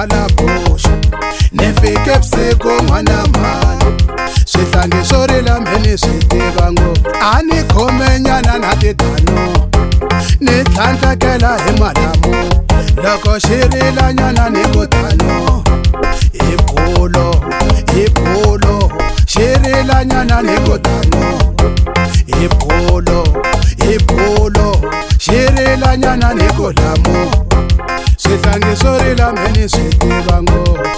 Malabush nifike busiku n'wana mhani swihlangi swo rilame ni swi tiva ngopfu a ni khomenyana na titano ni tlhandlekela hi malamu loko xi rilanyana ni ku tano hi bulo xi rilanyana ni ku tano hi bulo xi rilanyana ni ku lamu swihlangi swo rilame ni swi tiva ngopfu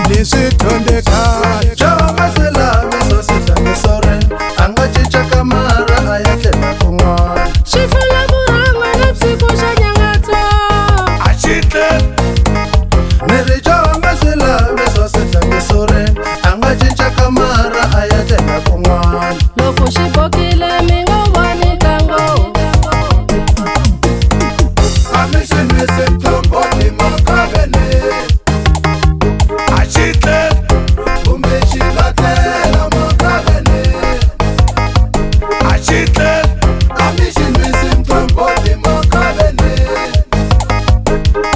ni swi dyondzekaka Jova swi lavi swo swihlangi swo rila a nga cinca kamara a ya tlhela kun'wana Swi pfula vurhangwa na vusiku xa nyangatso a xi tlhela ni ri Jova swi lavi swo swihlangi swo rila a nga cinca kamara a ya tlhela kun'wana loko xi bokile mi nga voni kango a mi xi nwise mthombo ni makavene a xi tlhela kumbe xi nga tlela makavene a xi tlhela a mi xi nwise mthombo ni makavene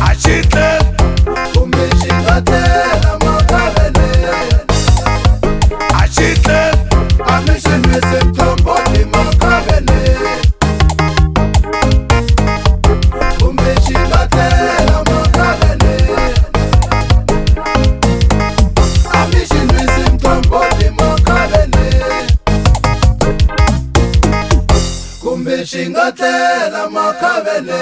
a xi tlhela kumbe xi nga tlela makavene a xi tlhela a mi xi nwise mthombo ni makavene kumbe xi nga tlela makavene a mi xi nwise mthombo ni makavene kumbe xi nga tlela makavene